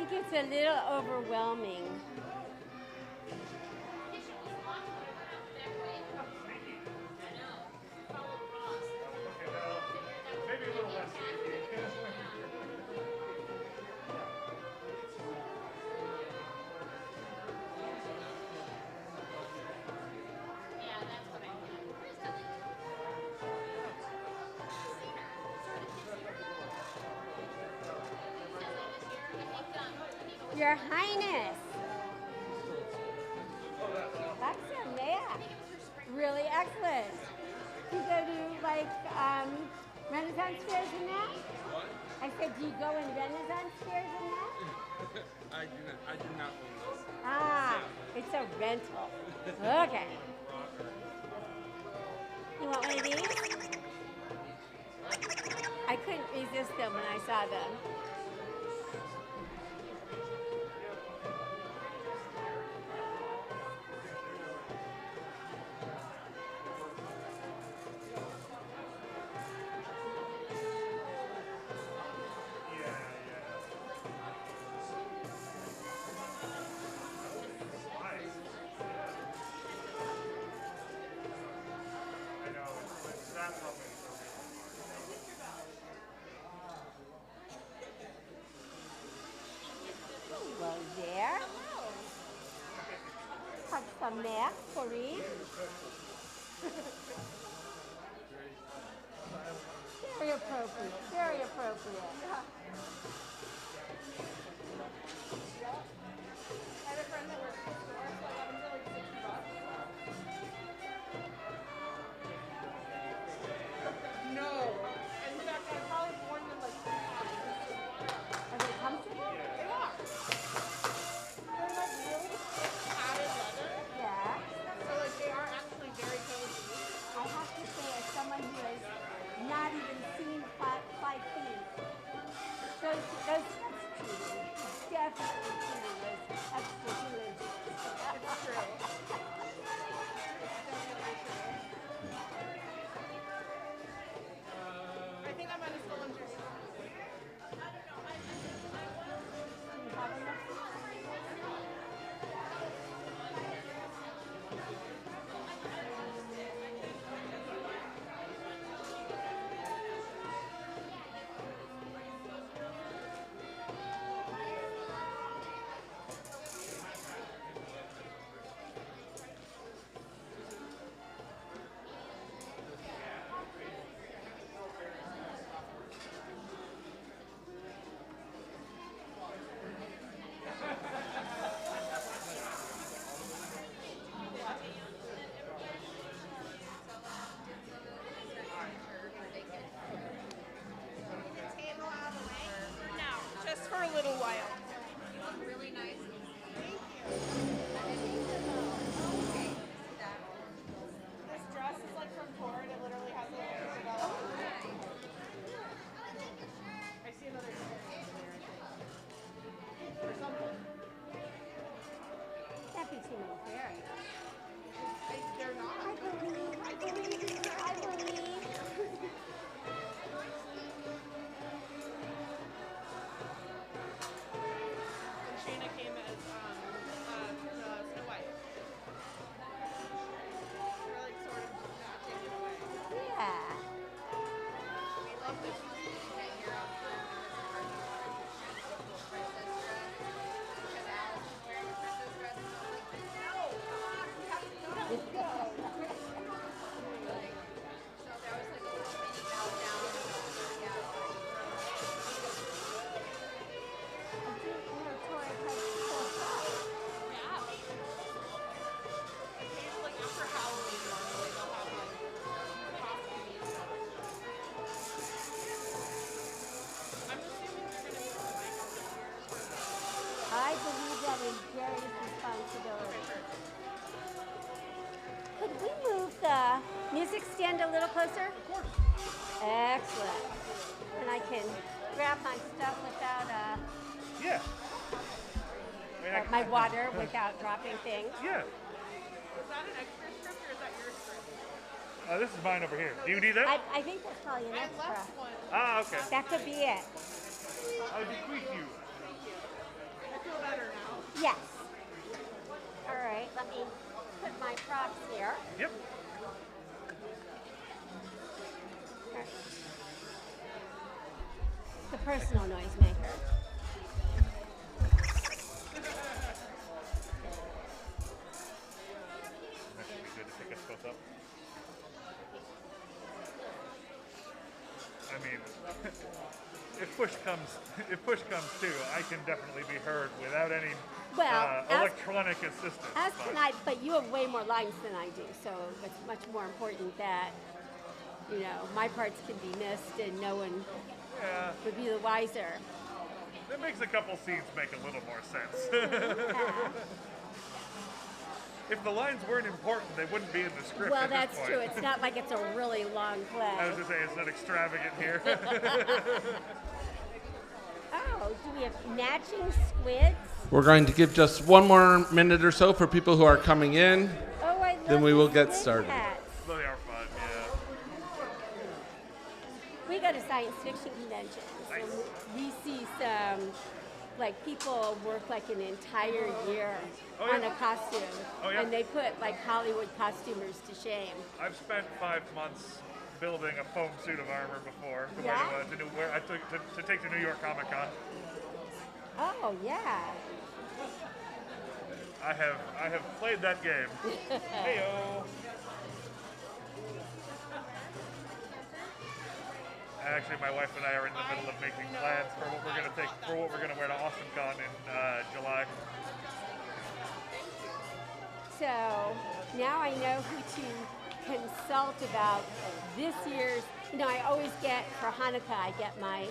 think it's a little overwhelming. Maybe a little less. Your Highness. That's your man. Really excellent. Do you go to like Renaissance fairs and that? What? I said, do you go in Renaissance fairs and that? I do not own this. Ah, it's a rental. Okay. You want one of these? I couldn't resist them when I saw them. Hello there. Have some math, Purim. Very appropriate. Very appropriate. I have a friend that works at the store, so I got him for like $60. No. In fact, I've probably worn them like 3 times. Are they comfortable? They are. They're like really thick padded leather. Yeah. So like they are actually very cozy. I have to say, as someone who has not even seen 5 feet, those that's cheating. Definitely cheating. Those extra 2 inches. It's true. I think I might have stolen yours. For a little while. You look really nice. Thank you. This dress is like from Torrid. It literally has a little I see another or something. Can't be too many fairies. They're not. I believe. I believe. I believe. Shayna came as Snow White. They're like sort of matching in a way. Yeah. We love this that you're on princess dress. Because Alice is wearing a princess dress and I was like, no, come on, we have to go. So there was like a little mini meltdown. Yeah. I didn't know Tori had so tough. Yeah. Occasionally, like after Halloween, normally they'll have like costumes. I'm assuming they're gonna be on the mic this year. I believe that is Jerry's responsibility. Could we move the music stand a little closer? Of course. Excellent. And I can grab my stuff without Yeah. I mean, my water without dropping things. Yeah. Is that an extra script or is that your script? This is mine over here. Do you need that? I think that's probably an I extra. left one. Ah, okay. That could be it. I bequeath you. feel better now. Yes. All right, let me put my props here. Yep. The personal noisemaker. That should be good to pick us both up. I mean, if push comes too, I can definitely be heard without any electronic assistance. As can I, but you have way more lines than I do, so it's much more important that, you know, my parts can be missed and no one would be the wiser. That makes a couple scenes make a little more sense. If the lines weren't important, they wouldn't be in the script. Well, at this that's point. true. It's not like it's a really long play. I was going to say, it's not extravagant here. Oh, do we have matching squids? We're going to give just one more minute or so for people who are coming in. Oh, I love Then we the will get squid started. hats. They are fun, yeah. We go to science fiction conventions. Nice. And we see some, like, people work like an entire year on a costume. Oh, yeah. And they put, like, Hollywood costumers to shame. I've spent 5 months building a foam suit of armor before to Yeah? to take to New York Comic Con. Oh, yeah. I have played that game. Heyo. Actually, my wife and I are in the middle of making plans for what we're gonna wear to AwesomeCon in July. So now I know who to consult about this year's, you know, I always get, for Hanukkah, I get my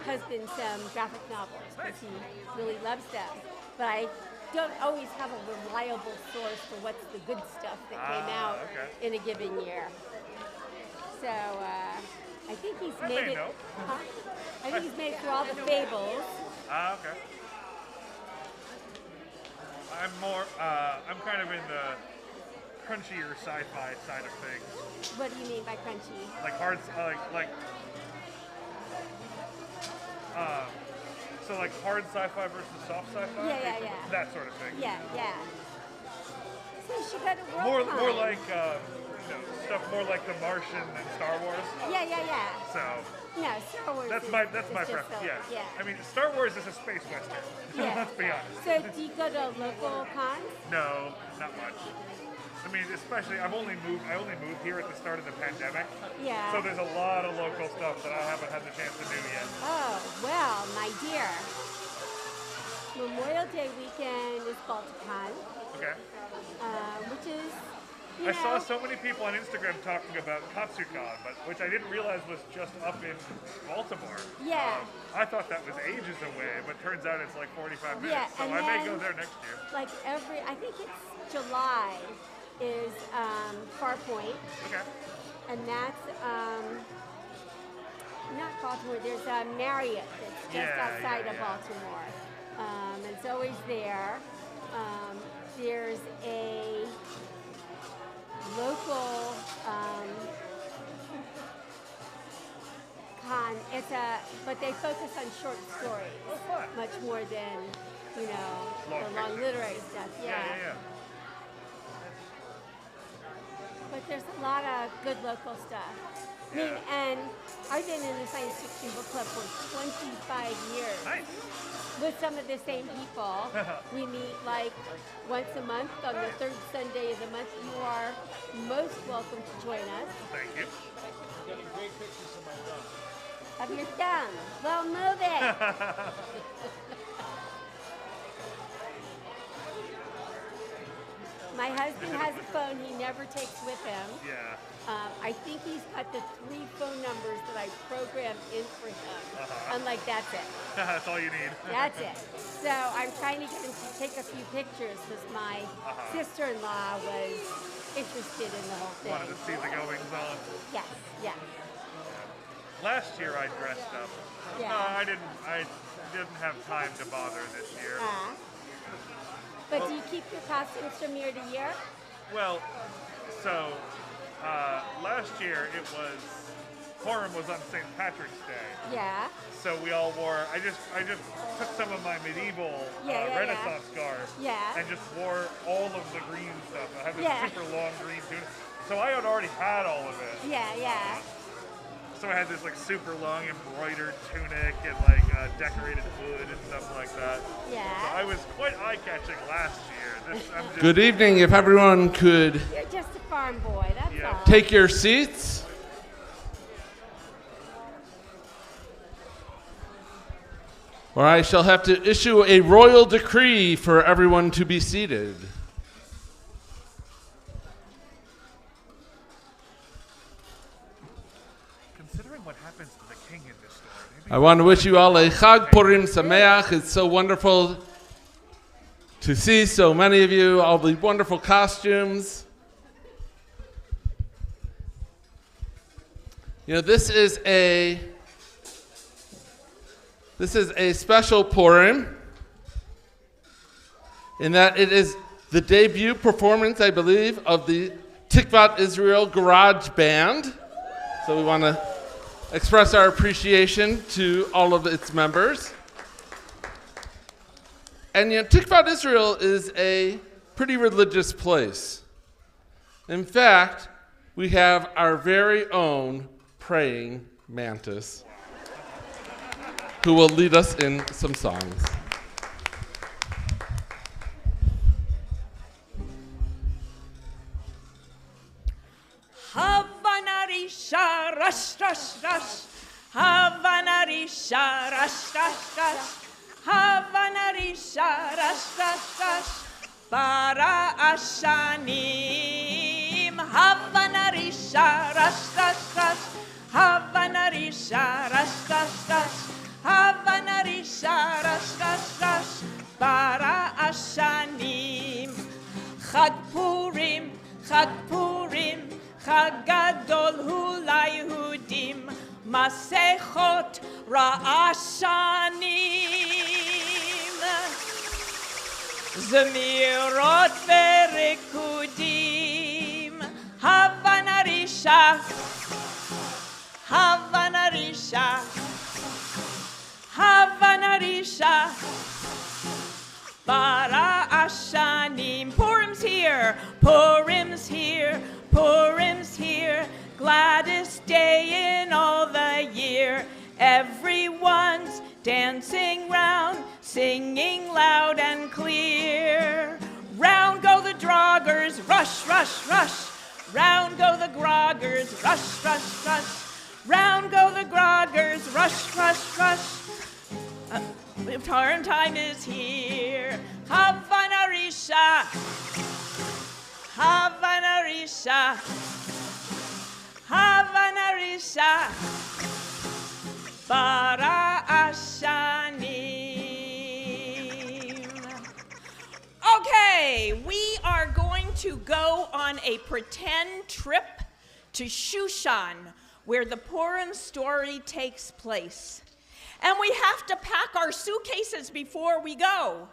husband some graphic novels because he really loves them. But I don't always have a reliable source for what's the good stuff that came out in a given year. So I think he's made it. Huh? I think he's made it through all the fables. Okay. I'm kind of in the crunchier sci-fi side of things. What do you mean by crunchy? Like hard, so like hard sci-fi versus soft sci-fi. Yeah. That sort of thing. Yeah. So you should go to More Worldcon. like stuff more like The Martian and Star Wars. Yeah. So No, Star Wars. that's is, my is just preference. so, Yeah. I mean, Star Wars is a space western. Yeah. Let's be honest. So do you go to local cons? No, not much. I mean, especially I only moved here at the start of the pandemic. Yeah. So there's a lot of local stuff that I haven't had the chance to do yet. Oh, well, my dear. Memorial Day weekend is Balticon, Okay. which is, I saw so many people on Instagram talking about KatsuCon, which I didn't realize was just up in Baltimore. Yeah. I thought that was ages away, but turns out it's like 45 minutes. Yeah, so and I may then, go there next year. like I think it's July is Far Point, Okay. and that's not Baltimore. There's Marriott that's just outside of Baltimore. And it's always there. There's a local con. But they focus on short stories Oh, fun. much more than, you know, Long the long fiction. literary stuff. Yeah. But there's a lot of good local stuff. I mean, and I've been in the science fiction book club for 25 years. Nice. With some of the same people. We meet like once a month on the third Sunday of the month. You are most welcome to join us. Thank you. Of your thumb. Well, move it. My husband has a phone he never takes with him. Yeah. I think he's got the 3 phone numbers that I programmed in for him. I'm like, that's it. That's all you need. That's it. So I'm trying to get him to take a few pictures because my sister-in-law was interested in the whole thing. Wanted to see the goings on. Yes. Last year I dressed up. Yeah. I didn't have time to bother this year. But do you keep your costumes from year to year? Well, so last year it was Purim was on St. Patrick's Day. Yeah. So we all wore. I just took some of my medieval Renaissance garb Yeah. and just wore all of the green stuff. I had this Yeah. super long green tunic. So I had already had all of it. Yeah. So I had this like super long embroidered tunic and like decorated hood and stuff like that. Yeah. So I was quite eye-catching last year. I'm just, Good evening. If everyone could You're just a farm boy, that's Yeah. all. take your seats. Or I shall have to issue a royal decree for everyone to be seated. considering what happens to the king in this story, maybe I want to wish you all a Chag Purim Sameach. It's so wonderful to see so many of you, all the wonderful costumes. You know, this is a special Purim in that it is the debut performance, I believe, of the Tikvat Israel Garage Band. So we want to express our appreciation to all of its members. And you know, Tikvat Israel is a pretty religious place. In fact, we have our very own praying mantis who will lead us in some songs. Havanarisha, rush, rush, rush. Havanarisha, rush, rush, rush. Havanarisha, rush, rush, rush. Bara Ashanim. Havanarisha, rush, rush, rush. Havanarisha, rush, rush, rush. Havanarisha, rush, rush, rush. Bara Ashanim. Chag Purim, Chag Purim. Chag Gadol hu laYehudim, Masechot Ra'ashanim, Zemirot veRikudim, Havanarisha, Havanarisha, Havanarisha, Bara Ashanim. Purim's here, Purim's here. Purim's here, gladdest day in all the year. Everyone's dancing round, singing loud and clear. Round go the droggers, rush, rush, rush. Round go the groggers, rush, rush, rush. Round go the groggers, rush, rush, rush. Purim time is here. Havanarisha. Havanarisha, Havanarisha, Bara Ashanim. Okay, we are going to go on a pretend trip to Shushan, where the Purim story takes place. And we have to pack our suitcases before we go.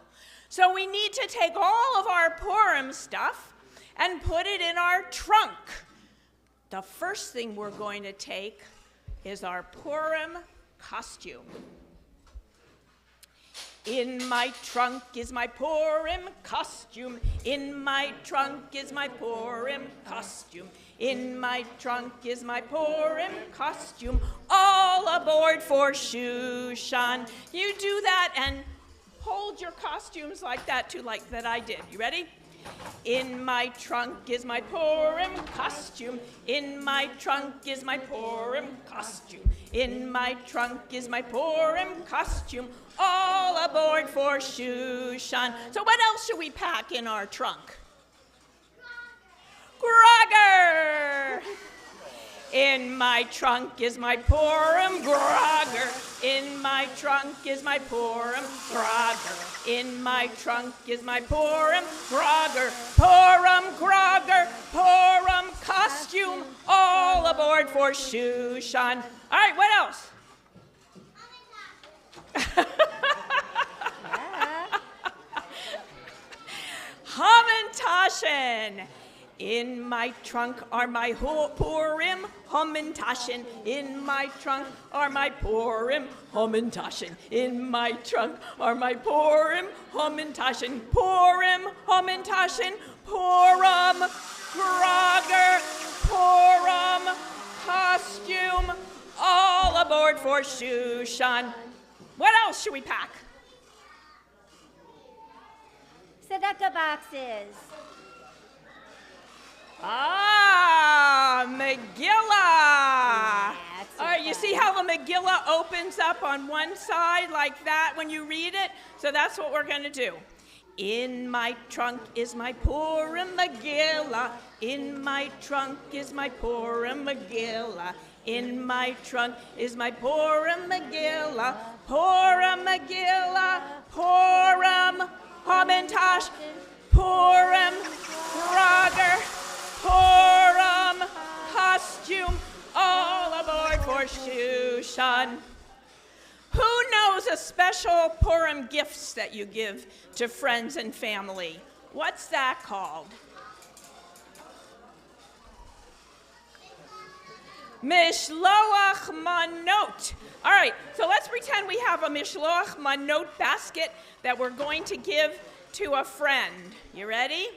So we need to take all of our Purim stuff and put it in our trunk. The first thing we're going to take is our Purim costume. In my trunk is my Purim costume. In my trunk is my Purim costume. In my trunk is my Purim costume. All aboard for Shushan. You do that and hold your costumes like that too, like that I did. You ready? In my trunk is my Purim costume. In my trunk is my Purim costume. In my trunk is my Purim costume. All aboard for Shushan. So what else should we pack in our trunk? Grogger! In my trunk is my Purim grogger. In my trunk is my Purim grogger. In my trunk is my Purim grogger. Purim grogger, Purim costume. All aboard for Shushan. All right, what else? Hamantashen. In my trunk are my Purim Hamantaschen. In my trunk are my Purim Hamantaschen. In my trunk are my Purim Hamantaschen. Purim Hamantaschen. Purim Grager. Purim costume. All aboard for Shushan. What else should we pack? Tzedakah boxes. Ah, Megillah. That's All right, you see how the Megillah opens up on one side like that when you read it? So that's what we're going to do. In my trunk is my Purim Megillah. In my trunk is my Purim Megillah. In my trunk is my Purim Megillah. Purim Megillah. Purim Hamantash. Purim Grager. Purim costume, all aboard for Shushan. Who knows a special Purim gifts that you give to friends and family? What's that called? Mishloach manot. All right, so let's pretend we have a mishloach manot basket that we're going to give to a friend. You ready?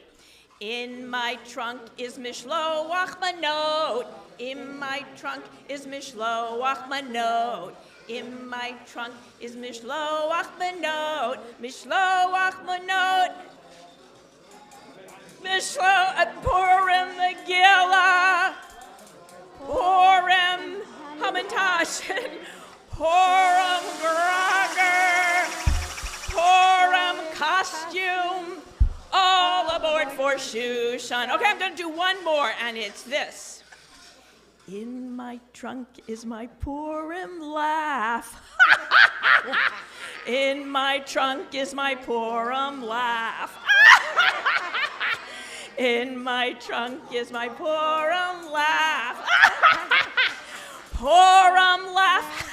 In my trunk is mishloach manot. In my trunk is mishloach manot. In my trunk is mishloach manot. Mishloach manot. Mishloach Purim Megillah. Purim Hamantaschen. Purim Grager. Purim costume. All aboard for Shushan. Okay, I'm going to do one more, and it's this. In my trunk is my Purim laugh. In my trunk is my Purim laugh. In my trunk is my Purim laugh. Purim laugh.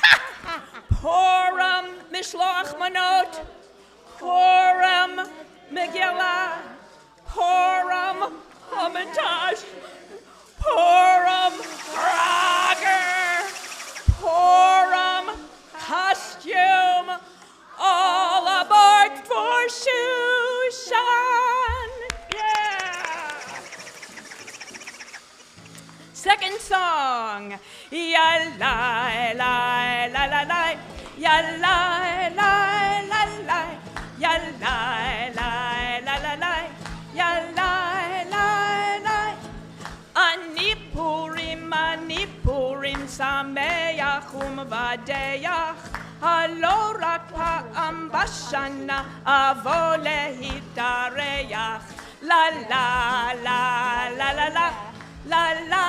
Purim mishloach manot. Purim Megillah, Purim Hamantash, Purim Grager, Purim costume, all aboard for Shushan. Yeah. Second song. Ya la la la la la, ya la la la la, ya la la la la la, ya la la la. Ani Purim sameach u'mvadeach, halo rak pa'am bashana avo lehitareach. La la la la la la, la la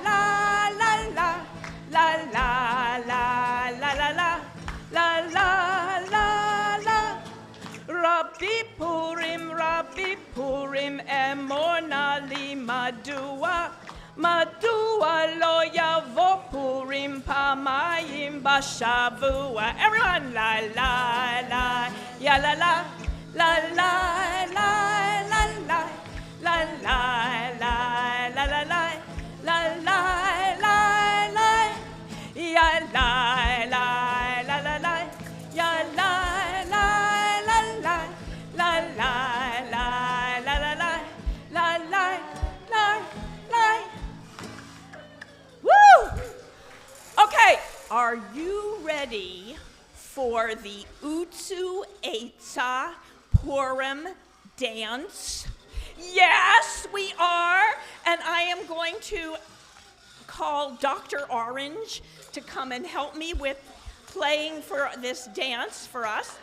la la la, la la la la la la, la la la la. Rabbi Purim, emona li madua lo yavo Purim pamayim bashavua. Everyone, la la la, ya la la, la la la la la, la la la la la la, la la la la, ya la la la la la, ya la la la la, la la la la la la, la la la la. Woo! Okay, are you ready for the Utsu Eitza Purim dance? Yes, we are. And I am going to call Dr. Orange to come and help me with playing for this dance for us.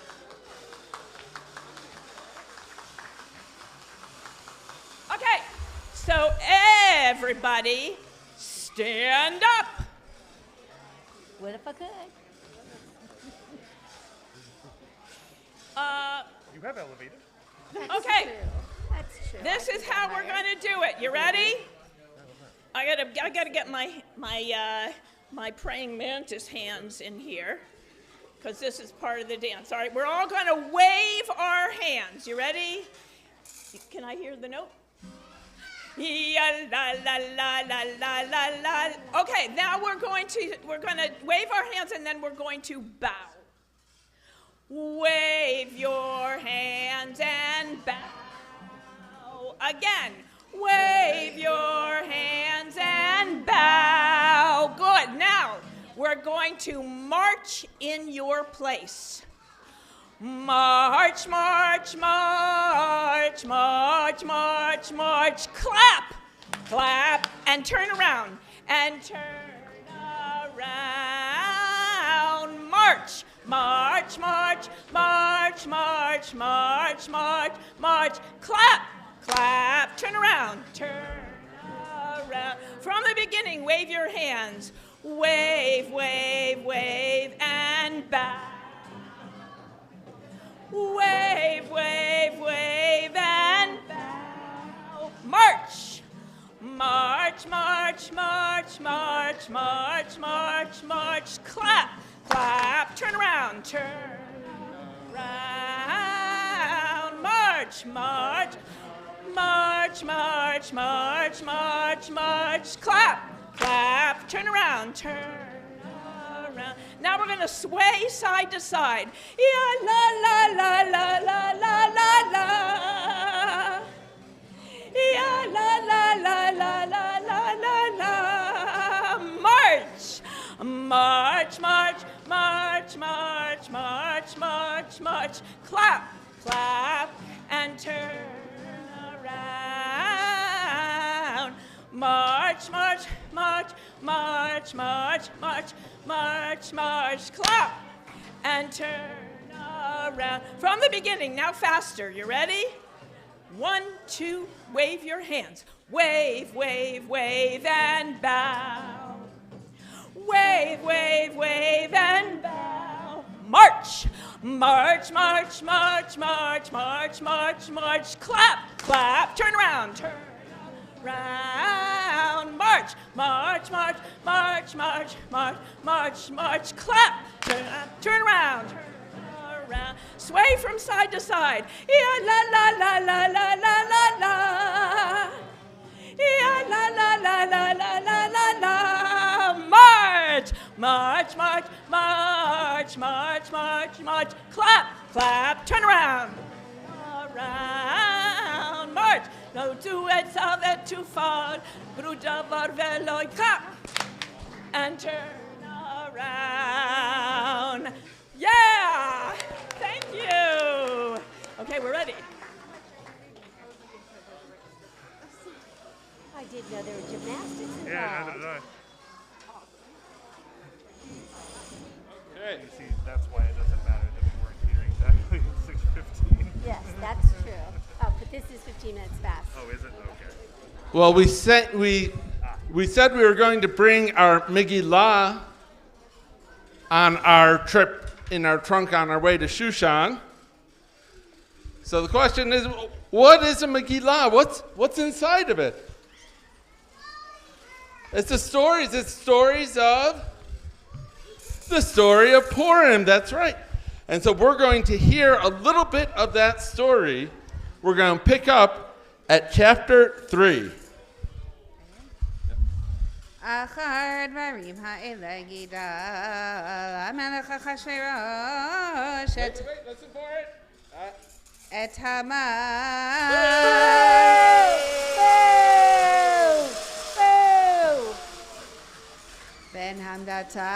Okay, so everybody stand up. What if I could? You have elevated. Okay, That's true. this is how we're going to do it. You ready? I gotta get my praying mantis hands in here, because this is part of the dance. All right, we're all going to wave our hands. You ready? Can I hear the note? Ya la la la la la la la. Okay, now we're going to wave our hands and then we're going to bow. Wave your hands and bow. Again, wave your hands and bow. Good. Now we're going to march in your place. March, march, march, march, march, march. Clap, clap, and turn around. And turn around. March, march, march, march, march, march, march, march. Clap, clap, turn around. Turn around. From the beginning, wave your hands. Wave, wave, wave, and bow. Wave, wave, wave, and bow. March, march, march, march, march, march, march, march. Clap, clap, turn around, turn around. March, march, march, march, march, march, march. Clap, clap, turn around, turn around. Now we're going to sway side to side. Ya la la la la la la la la. Ya la la la la la la la la. March, march, march, march, march, march, march, march. Clap, clap, and turn around. March, march, march, march, march, march, march, march. Clap, and turn around. From the beginning, now faster. You ready? 1, 2, wave your hands. Wave, wave, wave, and bow. Wave, wave, wave, and bow. March, march, march, march, march, march, march, march. Clap, clap, turn around, turn around. March, march, march, march, march, march, march, march. Clap, turn around, turn around. Sway from side to side. Ya la la la la la la la la. Ya la la la la la la la la. March, march, march, march, march, march, march. Clap, clap, turn around. Around, march. No tu et savet tu far. Bruda varvelo. Clap, and turn around. Yeah! Thank you. Okay, we're ready. I didn't know there were gymnastics involved. Yeah, neither did I. Okay. You see, that's why it doesn't matter that we weren't here exactly at 6:15. Yes, that's true. Oh, but this is 15 minutes fast. Oh, is it? Okay. Well, we said we were going to bring our Megillah on our trip in our trunk on our way to Shushan. So the question is, what is a Megillah? What's inside of it? It's the stories. It's stories of the story of Purim. That's right. And so we're going to hear a little bit of that story. We're going to pick up at chapter 3. אחר דברים האלה גידל המלך אחשוורוש Wait, listen for it. את המן בן המדתה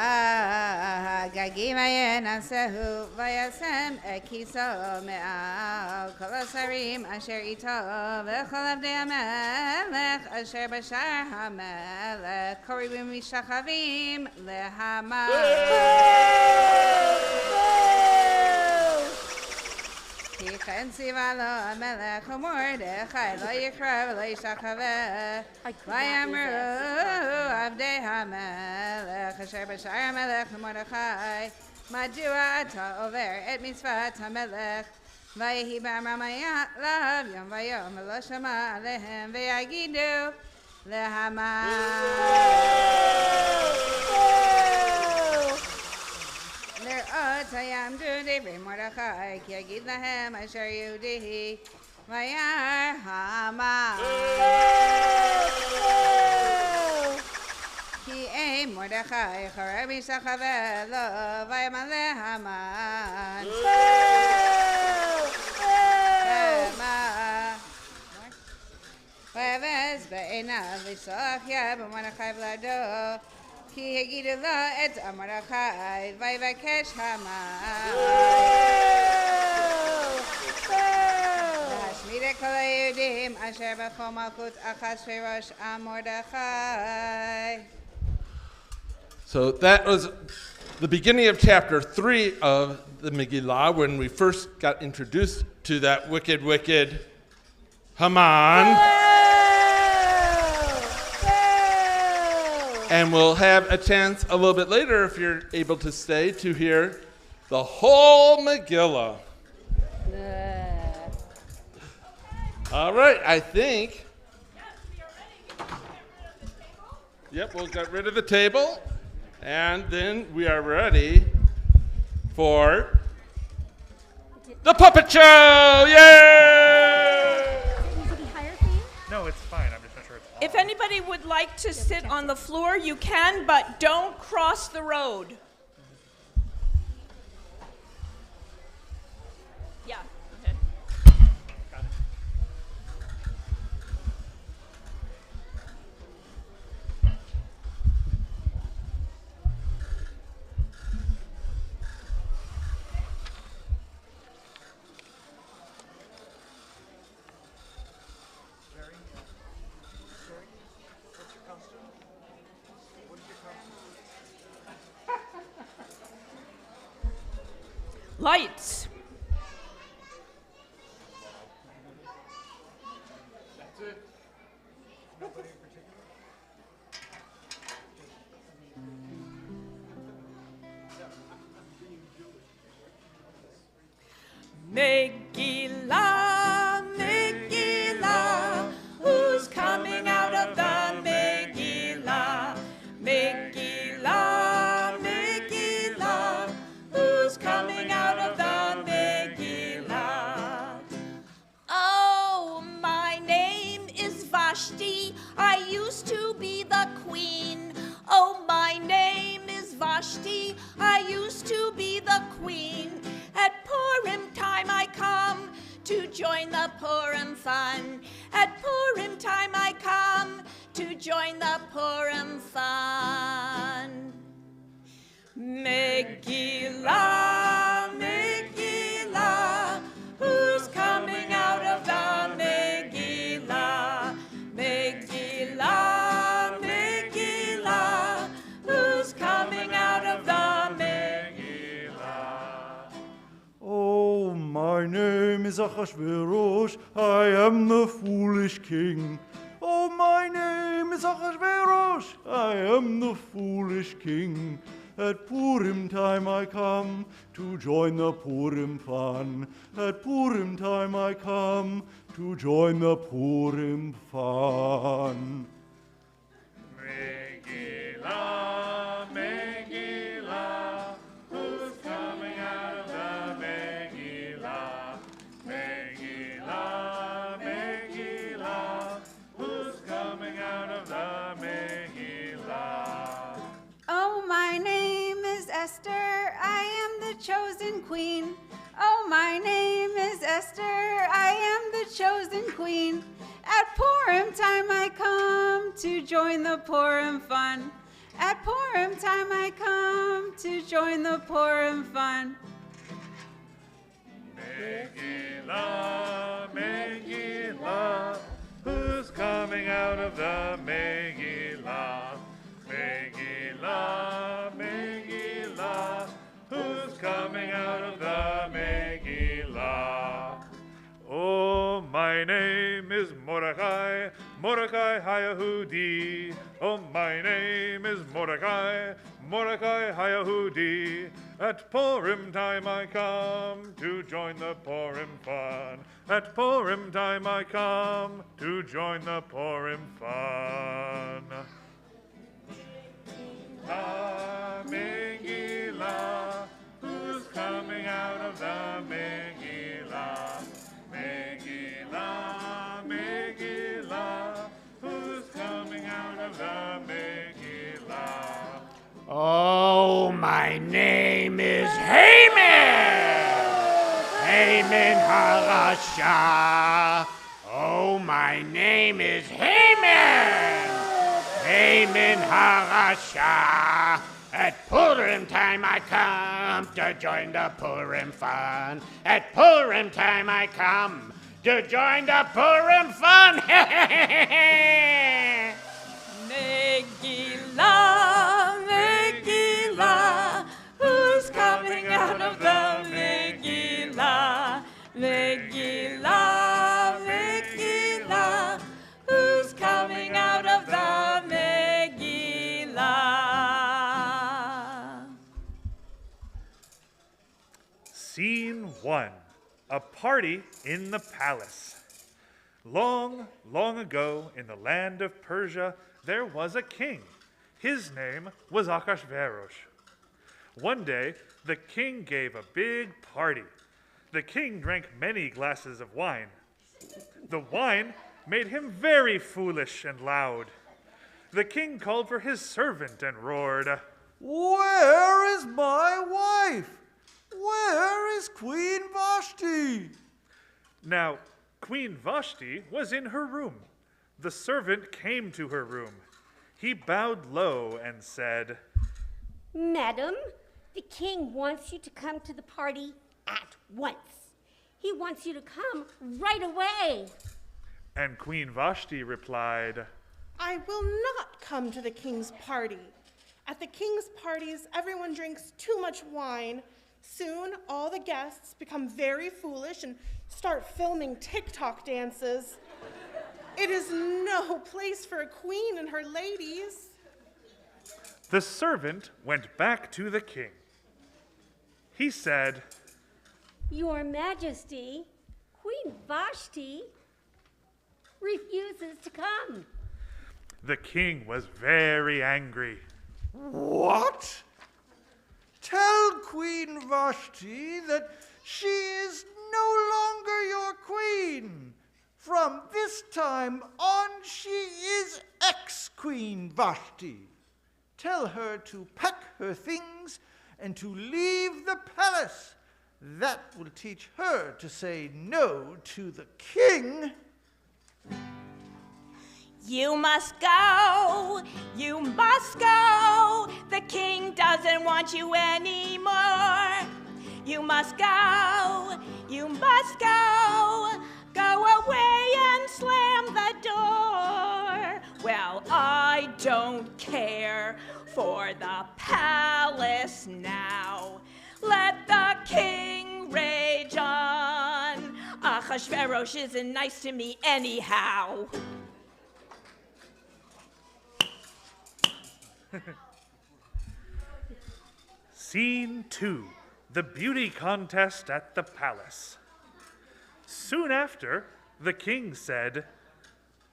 גגים וינשאו וישם את כיסו מעל כל השרים אשר איתו וכל עבדי המלך אשר בשער המלך קוראים ומשתחווים להמן. כי כן ציווה לו המלך ומרדכי לא יקרא ולא ישתחווה ויאמרו עבדי המלך אשר בשער המלך למרדכי מדוע אתה עובר את מצוות המלך ויהי באמרם עליו יום ויום ולא שמע עליהם ויגידו להמן לראות יעמדו דברי מרדכי כי יגיד להם אשר יהודי וירא המן Mordechai, Charebi Sachavelo, Vaimale Haman. Vaivez Be'enav Lisach Yab Mordechai Vlado, Ki Hegidu Lo Et Mordechai, Vaivakesh Haman. Shmira Kol HaYudim Asher B'chol Malchut Achashverosh Mordechai. So that was the beginning of chapter 3 of the Megillah, when we first got introduced to that wicked, wicked Haman. And we'll have a chance a little bit later, if you're able to stay, to hear the whole Megillah. All right, I think. Yep, we'll get rid of the table. And then we are ready for the puppet show! Yay! No, it's fine. I'm just not sure it's on. If anybody would like to sit on the floor, you can, but don't cross the road. Yeah, okay. Lights. Megillah, Megillah, who's coming out of the Megillah? Megillah, Megillah, who's coming out of the Megillah? Oh, my name is Vashti. I used to be the queen. Oh, my name is Vashti. I used to be the queen. At Purim time I come to join the Purim fun. At Purim time I come to join the Purim fun. Megillah, Megillah, who's coming out of the Megillah? Megillah, Megillah, who's coming out of the Megillah? Oh, my name is Achashverosh, I am the foolish king. Oh, my name is Achashverosh, I am the foolish king. At Purim time I come to join the Purim fun. At Purim time I come to join the Purim fun. Megillah, Megillah, who's coming out of the Megillah? Megillah, Megillah, who's coming out of the Megillah? Oh, my name is Esther, I am the chosen queen. Oh, my name is Esther, I am the chosen queen. At Purim time I come to join the Purim fun. At Purim time I come to join the Purim fun. Megillah, Megillah, who's coming out of the Megillah? Megillah, Megillah, who's coming out of the Megillah? Oh, my name is Mordechai, Mordechai HaYehudi. Oh, my name is Mordechai, Mordechai HaYehudi. At Purim time I come to join the Purim fun. At Purim time I come to join the Purim fun. Megillah, who's coming out of the Megillah? Megillah, Megillah, who's coming out of the Megillah? my name is Haman. Haman Harasha. Oh, my name is Haman. Haman Harasha. At Purim time I come to join the Purim fun. At Purim time I come to join the Purim fun. Megillah, Megillah, who's coming out of the Megillah? Megillah, Megillah, who's coming out of the Megillah? Scene 1. A party in the palace. Long, long ago, in the land of Persia, there was a king. His name was Achashverosh. One day, the king gave a big party. The king drank many glasses of wine. The wine made him very foolish and loud. The king called for his servant and roared, Where is my wife? Where is Queen Vashti? Now, Queen Vashti was in her room. The servant came to her room. He bowed low and said, Madam, the king wants you to come to the party at once. He wants you to come right away. And Queen Vashti replied, I will not come to the king's party. At the king's parties, everyone drinks too much wine. Soon, all the guests become very foolish and start filming TikTok dances. It is no place for a queen and her ladies. The servant went back to the king. He said, Your Majesty, Queen Vashti refuses to come. The king was very angry. What? Tell Queen Vashti that she is no longer your queen. From this time on, she is ex-Queen Vashti. Tell her to pack her things and to leave the palace. That will teach her to say no to the king. You must go, you must go. The king doesn't want you anymore. You must go, you must go. Go away and slam the door. Well, I don't care for the palace now. Let the king rage on. Achashverosh isn't nice to me anyhow. Scene 2. The beauty contest at the palace. Soon after, the king said,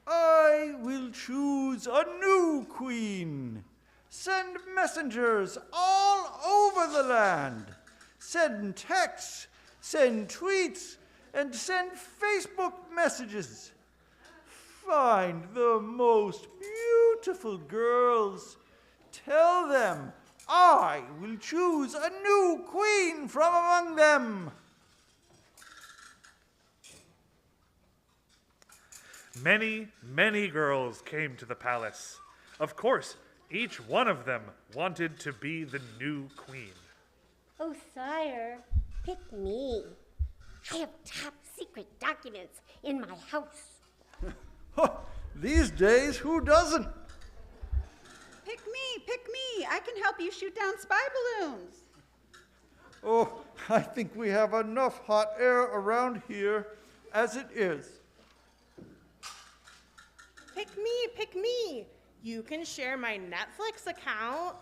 I will choose a new queen. Send messengers all over the land. Send texts, send tweets, and send Facebook messages. Find the most beautiful girls. Tell them I will choose a new queen from among them. Many, many girls came to the palace. Of course, each one of them wanted to be the new queen. Oh, sire, pick me. I have top secret documents in my house. These days, who doesn't? Pick me. I can help you shoot down spy balloons. Oh, I think we have enough hot air around here as it is. Pick me. You can share my Netflix account.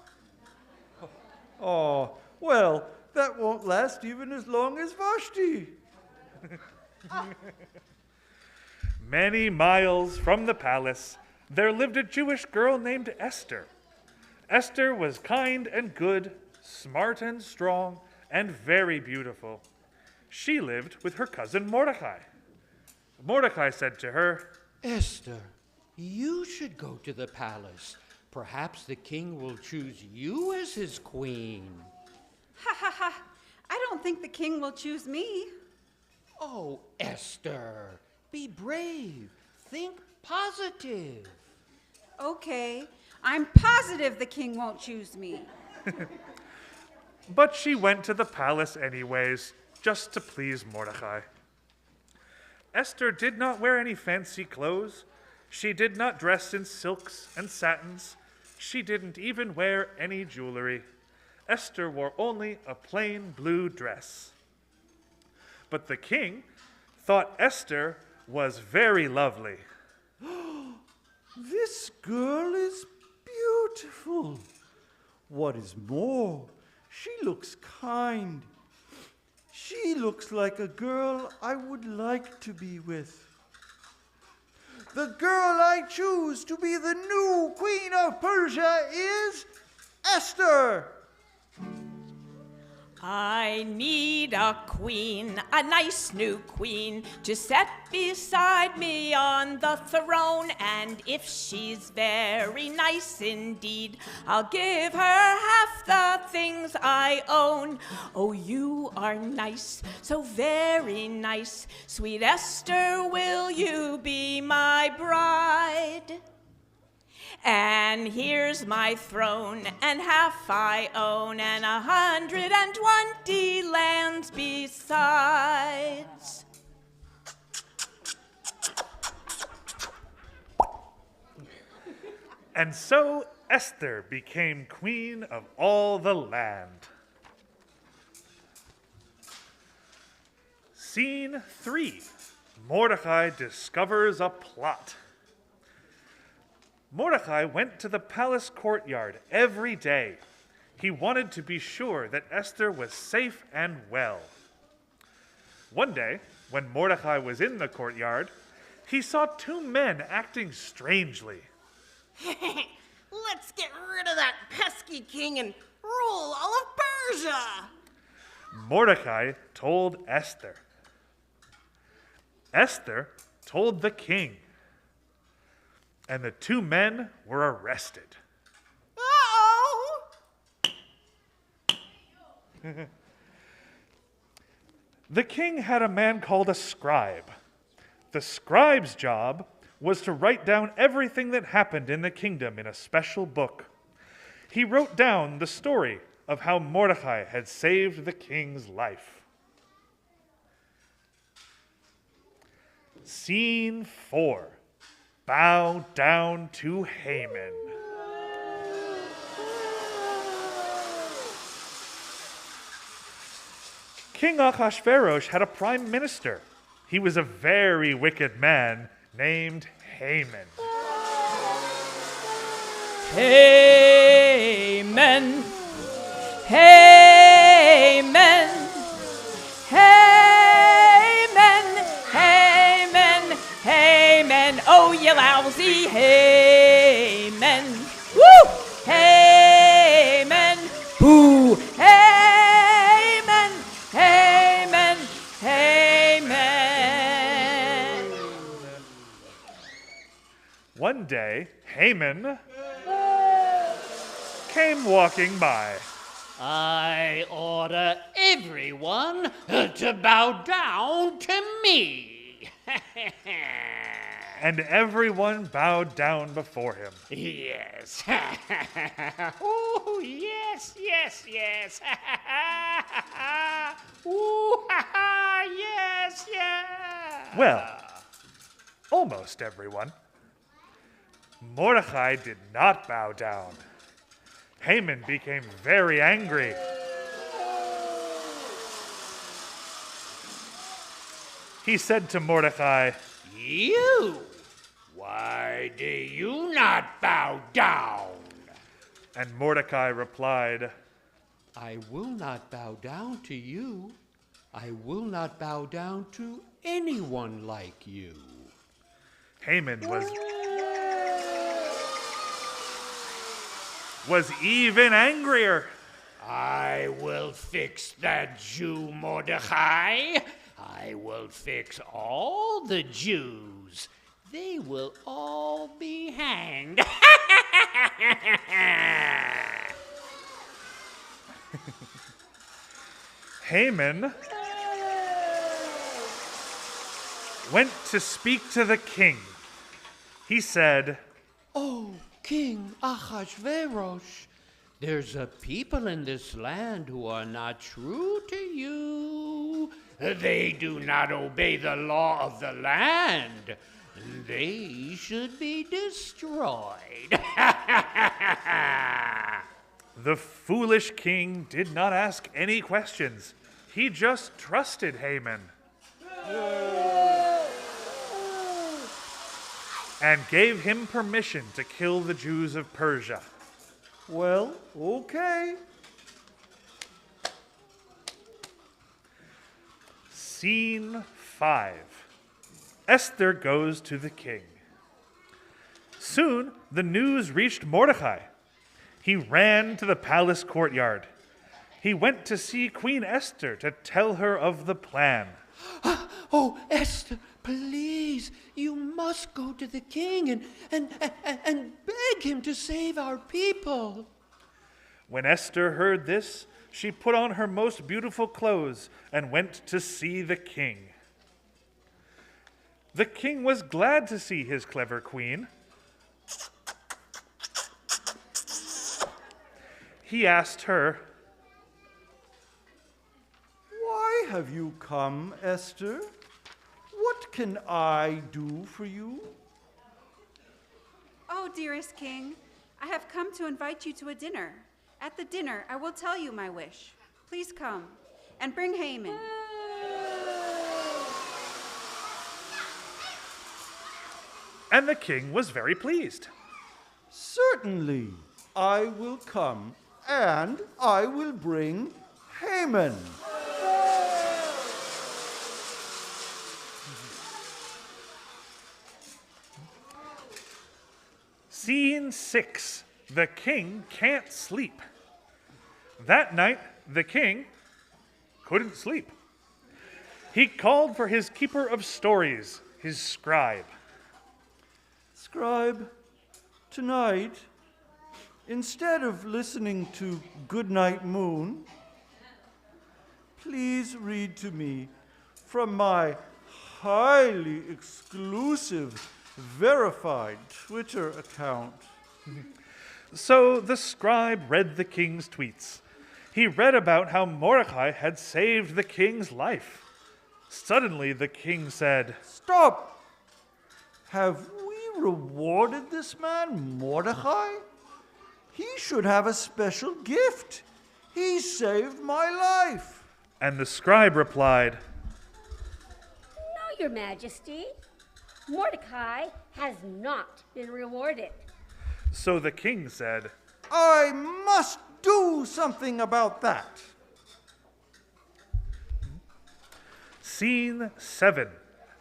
Oh, well, that won't last even as long as Vashti. Many miles from the palace, there lived a Jewish girl named Esther. Esther was kind and good, smart and strong, and very beautiful. She lived with her cousin Mordecai. Mordecai said to her, Esther, you should go to the palace. Perhaps the king will choose you as his queen. Ha ha ha. I don't think the king will choose me. Oh, Esther, be brave. Think positive. Okay, I'm positive the king won't choose me. But she went to the palace anyways, just to please Mordecai. Esther did not wear any fancy clothes. She did not dress in silks and satins. She didn't even wear any jewelry. Esther wore only a plain blue dress. But the king thought Esther was very lovely. This girl is beautiful. What is more, she looks kind. She looks like a girl I would like to be with. The girl I choose to be the new queen of Persia is Esther. I need a queen, a nice new queen, to set beside me on the throne. And if she's very nice indeed, I'll give her half the things I own. Oh, you are nice, so very nice. Sweet Esther, will you be my bride? And here's my throne, and half I own, and 120 lands besides. And so Esther became queen of all the land. Scene 3. Mordecai discovers a plot. Mordecai went to the palace courtyard every day. He wanted to be sure that Esther was safe and well. One day, when Mordecai was in the courtyard, he saw two men acting strangely. Let's get rid of that pesky king and rule all of Persia. Mordecai told Esther. Esther told the king. And the two men were arrested. Uh-oh! The king had a man called a scribe. The scribe's job was to write down everything that happened in the kingdom in a special book. He wrote down the story of how Mordecai had saved the king's life. Scene 4. Bow down to Haman. King Ahasuerus had a prime minister. He was a very wicked man named Haman. Amen. Amen. Amen. Amen. Amen. Oh, you lousy. Amen. Woo. Amen. Boo. Amen. Amen. Amen. One day, Haman came walking by. I order everyone to bow down to me. And everyone bowed down before him. Yes. Oh, yes, yes, yes. Ooh, yes, yes. Well, almost everyone. Mordecai did not bow down. Haman became very angry. He said to Mordecai, You? Why do you not bow down? and Mordecai replied, I will not bow down to you. I will not bow down to anyone like you. Haman was even angrier. I will fix that Jew Mordecai. I will fix all the Jews. They will all be hanged. Haman went to speak to the king. He said, "Oh, King Ahasuerus, there's a people in this land who are not true to you. They do not obey the law of the land. They should be destroyed." The foolish king did not ask any questions. He just trusted Haman and gave him permission to kill the Jews of Persia. Well, okay. Scene 5. Esther goes to the king. Soon the news reached Mordecai. He ran to the palace courtyard. He went to see Queen Esther to tell her of the plan. "Oh, Esther, please, you must go to the king and beg him to save our people." When Esther heard this, she put on her most beautiful clothes and went to see the king. The king was glad to see his clever queen. He asked her, Why have you come, Esther? What can I do for you? Oh, dearest king, I have come to invite you to a dinner. At the dinner, I will tell you my wish. Please come and bring Haman. and the king was very pleased. Certainly, I will come, and I will bring Haman. Scene 6. The king can't sleep. That night, the king couldn't sleep. He called for his keeper of stories, his scribe. Scribe, tonight, instead of listening to Goodnight Moon, please read to me from my highly exclusive, verified Twitter account. So the scribe read the king's tweets. He read about how Mordecai had saved the king's life. Suddenly the king said, Stop! Have we rewarded this man, Mordecai? He should have a special gift. He saved my life. And the scribe replied, No, Your Majesty. Mordecai has not been rewarded. So the king said, I must do something about that. Scene 7.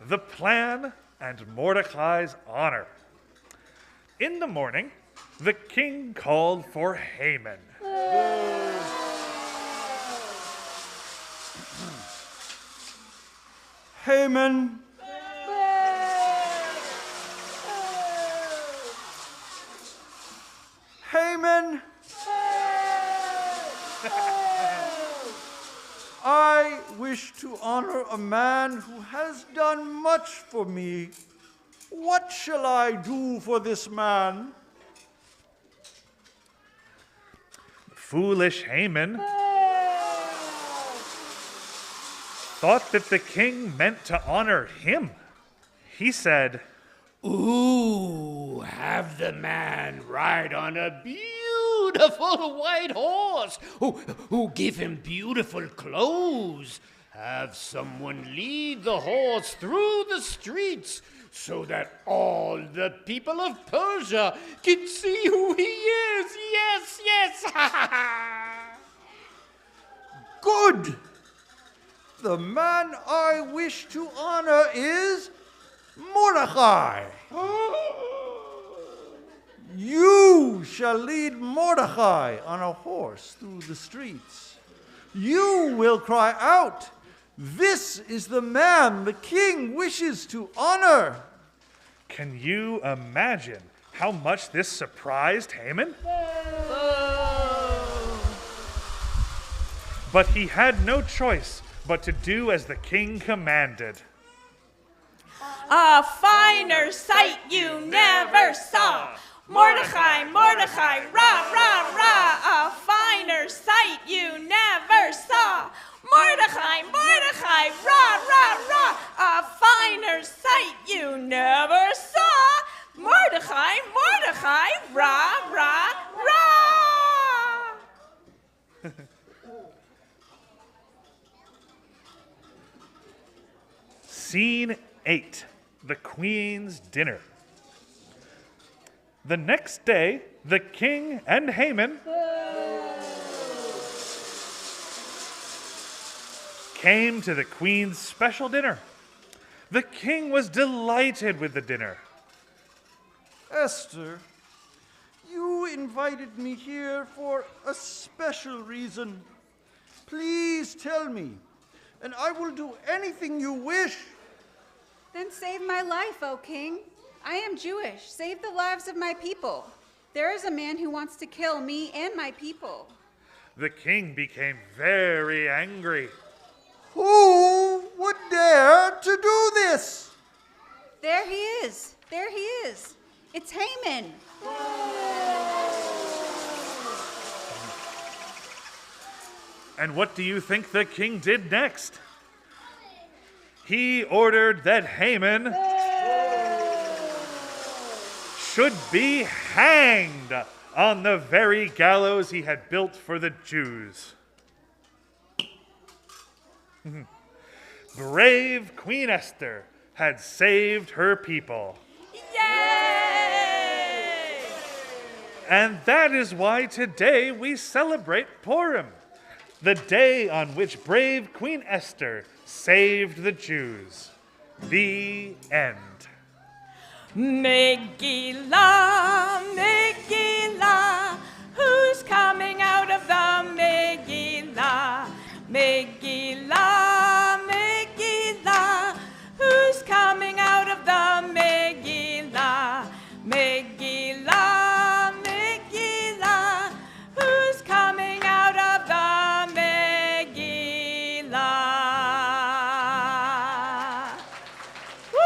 The plan and Mordecai's honor. In the morning, the king called for Haman. Haman, Haman, I wish to honor a man who has done much for me. What shall I do for this man? Foolish Haman thought that the king meant to honor him. He said, Ooh, have the man ride on a beautiful white horse. Who give him beautiful clothes. Have someone lead the horse through the streets so that all the people of Persia can see who he is. Yes, yes. Good! The man I wish to honor is Mordecai. You shall lead Mordecai on a horse through the streets. You will cry out, This is the man the king wishes to honor. Can you imagine how much this surprised Haman? but he had no choice but to do as the king commanded. A finer sight you never saw. Mordecai, Mordecai, rah, rah, rah. A finer sight you never saw. Mordecai, Mordecai, rah, rah, rah. A finer sight you never saw. Mordecai, Mordecai, rah, rah, rah. Scene 8, the Queen's dinner. The next day, the king and Haman came to the Queen's special dinner. The king was delighted with the dinner. Esther, you invited me here for a special reason. Please tell me, and I will do anything you wish. Then save my life, O king. I am Jewish. Save the lives of my people. There is a man who wants to kill me and my people. The king became very angry. Who would dare to do this? There he is. There he is. It's Haman. And what do you think the king did next? He ordered that Haman should be hanged on the very gallows he had built for the Jews. Brave Queen Esther had saved her people. Yay! And that is why today we celebrate Purim, the day on which brave Queen Esther saved the Jews. The end. Megillah, Megillah, who's coming out of the Megillah? Megillah, Megillah, who's coming out of the Megillah? Megillah, Megillah, who's coming out of the Megillah? Woo!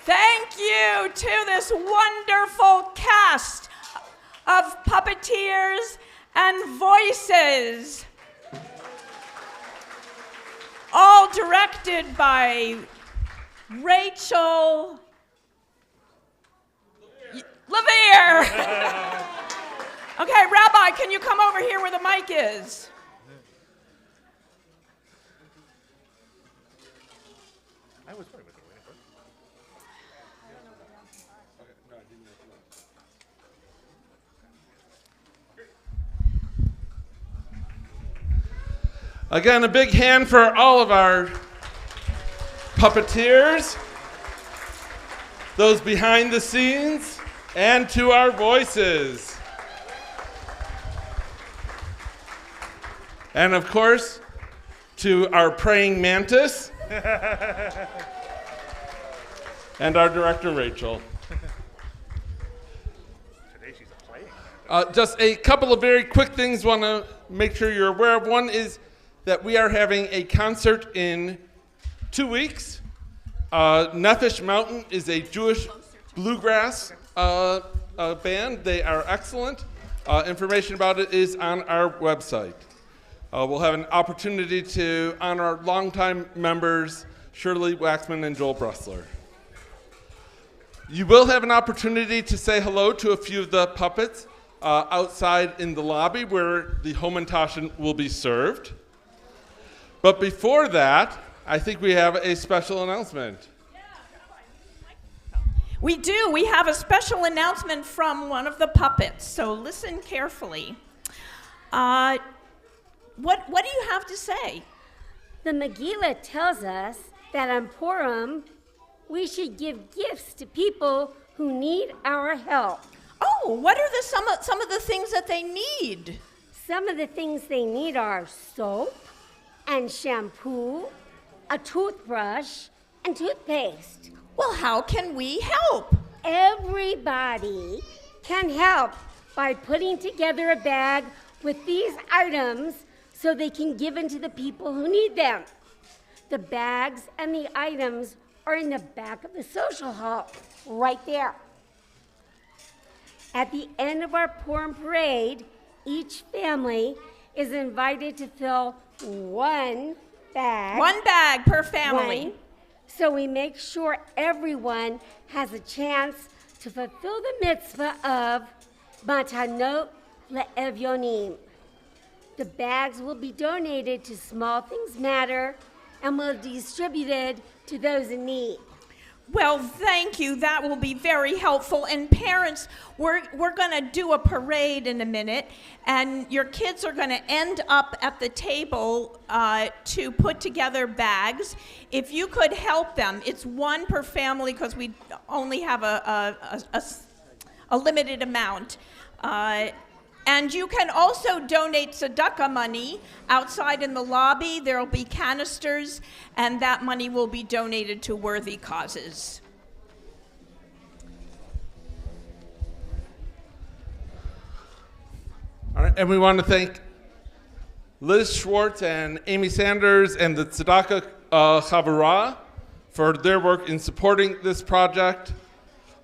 Thank you to this wonderful cast of puppeteers and voices, all directed by Rachel Levere. Okay, Rabbi, can you come over here where the mic is? I was wondering what you were waiting for. Again, a big hand for all of our puppeteers, those behind the scenes, and to our voices. And of course, to our praying mantis and our director, Rachel. Today she's playing. Just a couple of very quick things I want to make sure you're aware of. One is that we are having a concert in 2 weeks. Nefesh Mountain is a Jewish bluegrass band. They are excellent. Information about it is on our website. We'll have an opportunity to honor our longtime members, Shirley Waxman and Joel Bressler. You will have an opportunity to say hello to a few of the puppets outside in the lobby where the Homentashen will be served. But before that, I think we have a special announcement. We do. We have a special announcement from one of the puppets, so listen carefully. What do you have to say? The Megillah tells us that on Purim, we should give gifts to people who need our help. Oh, what are some of the things that they need? Some of the things they need are soap and shampoo, a toothbrush, and toothpaste. Well, how can we help? Everybody can help by putting together a bag with these items so they can give them to the people who need them. The bags and the items are in the back of the social hall, right there. At the end of our Purim parade, each family is invited to fill one bag. One bag per family. One, so we make sure everyone has a chance to fulfill the mitzvah of Matanot le'Evyonim. The bags will be donated to Small Things Matter and will be distributed to those in need. Well, thank you. That will be very helpful. And parents, we're going to do a parade in a minute, and your kids are going to end up at the table to put together bags. If you could help them, it's one per family because we only have a limited amount. And you can also donate tzedakah money outside in the lobby. There will be canisters, and that money will be donated to worthy causes. All right, and we want to thank Liz Schwartz and Amy Sanders and the Tzedakah Chavurah for their work in supporting this project.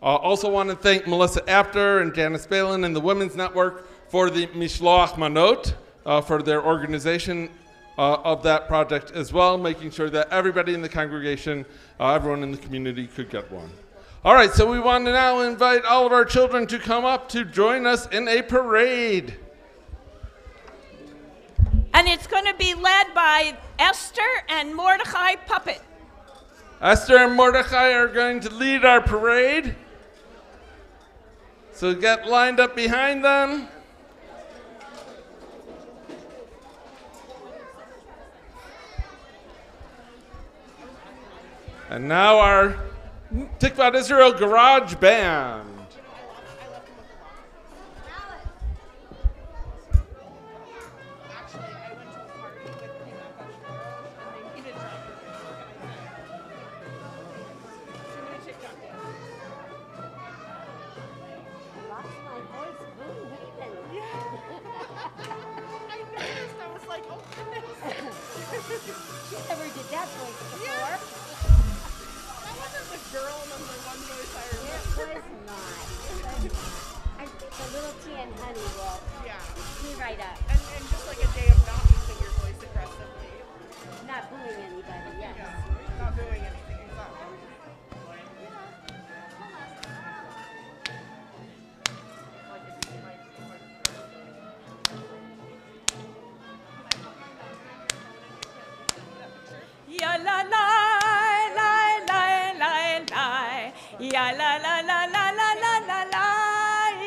Also want to thank Melissa Apter and Janice Balin and the Women's Network for the Mishloach Manot, for their organization of that project as well, making sure that everybody in the congregation, everyone in the community could get one. All right, so we want to now invite all of our children to come up to join us in a parade. And it's going to be led by Esther and Mordechai Puppet. Esther and Mordechai are going to lead our parade. So get lined up behind them. And now our Tikvat Israel Garage Band. Never did that voice before. That wasn't the girl number one voice I remember. It was not. I think a little tea and honey will be right up. And just like a day of not using your voice aggressively. Not booing anybody, yes. Yeah, not doing anything, exactly. Ya la la la la la la. Ya la la la la la la la la.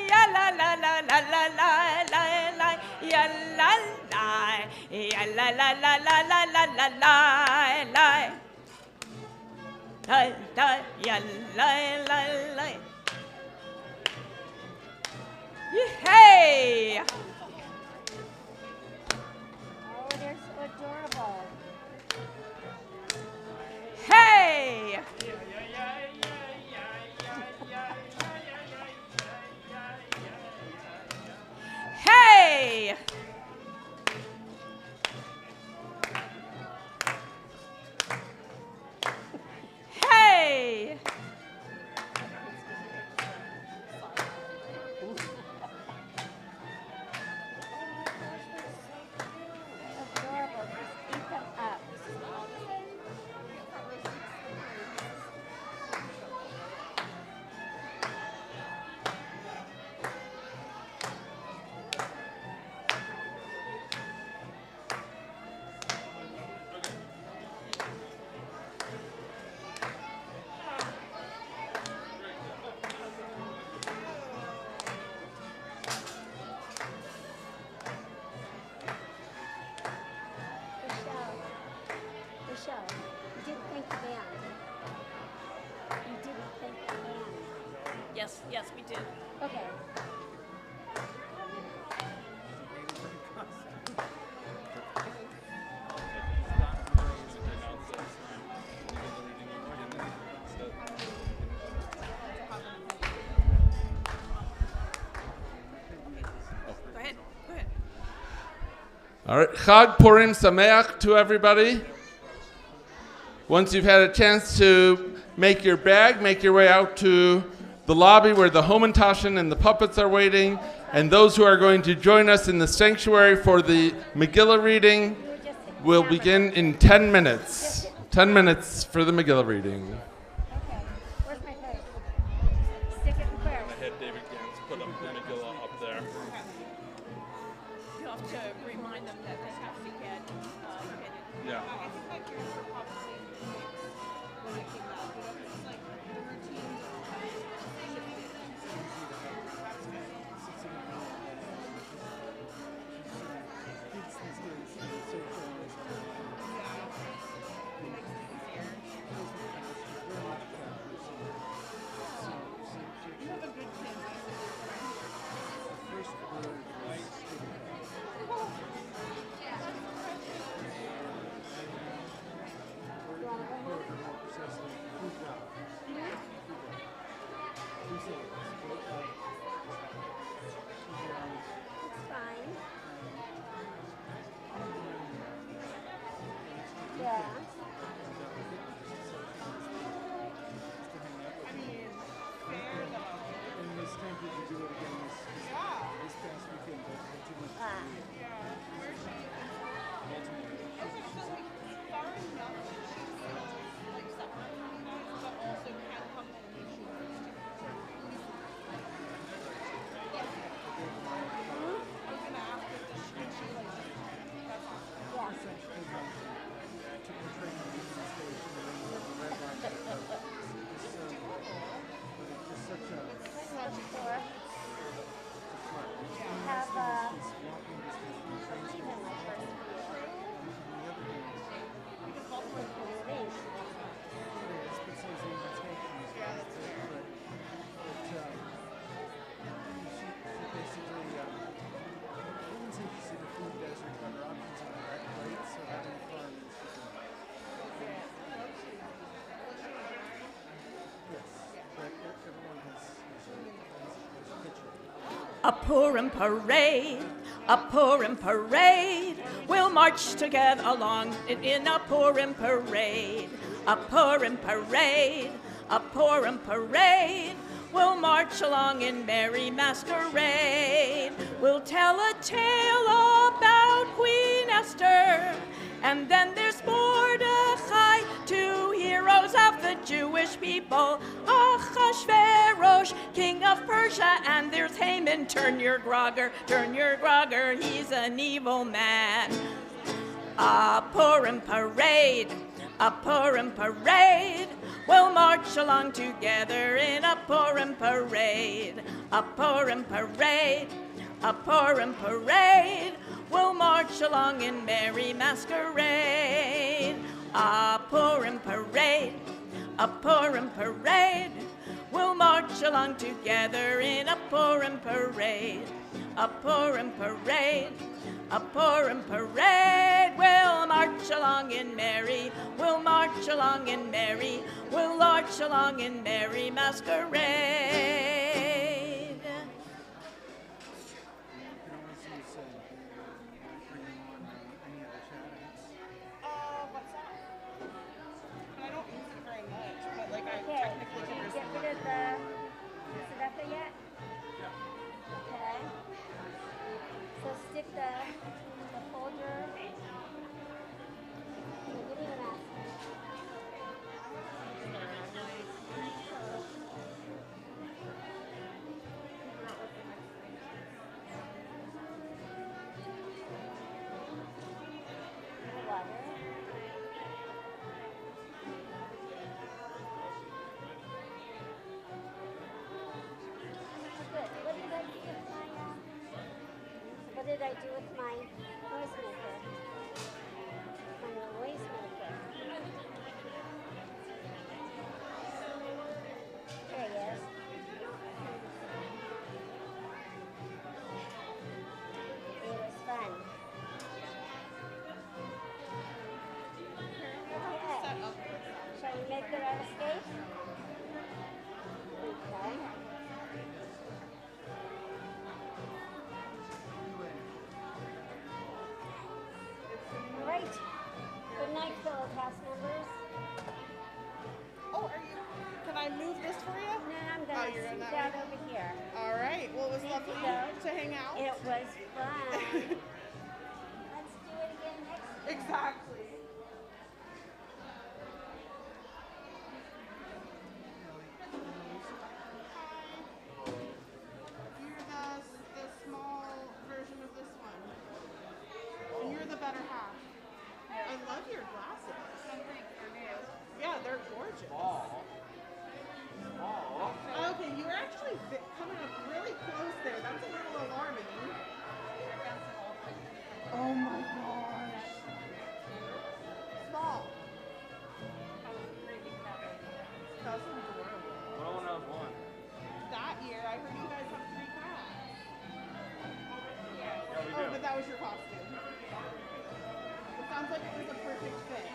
Ya la la la la la la la la. Ya la la. Ya la la la la la la la la la. La la ya la la la. Hey! Oh, they're so adorable. Hey! Hey! Hey! Adorable. Just eat them up. Michelle, you didn't thank the band. You didn't thank the band. Yes, yes, we did. Okay. All right, Chag Purim Sameach to everybody. Once you've had a chance to make your bag, make your way out to the lobby where the Homentashen and the puppets are waiting, and those who are going to join us in the sanctuary for the Megillah reading will begin in 10 minutes. 10 minutes for the Megillah reading. Okay. Where's my purse? Stick it in where? I had David Gans put the Megillah up there. You have to remind them that they have to get headed. Yeah. It's fine. Yeah. A Purim parade, a Purim parade. We'll march together along in a Purim parade. A Purim parade, a Purim parade. We'll march along in merry masquerade. We'll tell a tale about Queen Esther. And then there's Mordechai, two heroes of the Jewish people. Achashverosh, king of Persia, and there's Haman. Turn your grogger, he's an evil man. A Purim parade, a Purim parade. We'll march along together in a Purim parade. A Purim parade, a Purim parade. We'll march along in merry masquerade. A Purim parade, a Purim parade. We'll march along together in a Purim parade. A Purim parade, a Purim parade. We'll march along in merry, we'll march along in merry, we'll march along in merry masquerade. What's that? I don't use it very much, but like I Okay. technically Did can you receive get rid it. of the tzedakah yet? Okay. So stick the folder. What do you want to ask? Water. Good. What did I do with my noisemaker? My noisemaker. There he is. It was fun. Okay. Shall we make the right escape? Okay. you're going sit that down way? over here. All right. Well, it was lovely you. to hang out. It was fun. Let's do it again next time. Exactly. You're the small version of this one. And you're the better half. I love your glasses. Yeah, they're gorgeous. Okay, you're actually coming up really close there. That's a little alarming. Oh my gosh. Small. That's adorable. That year, I heard you guys have 3 cats. Yeah, we Oh, do. but that was your costume. It sounds like it was a perfect fit.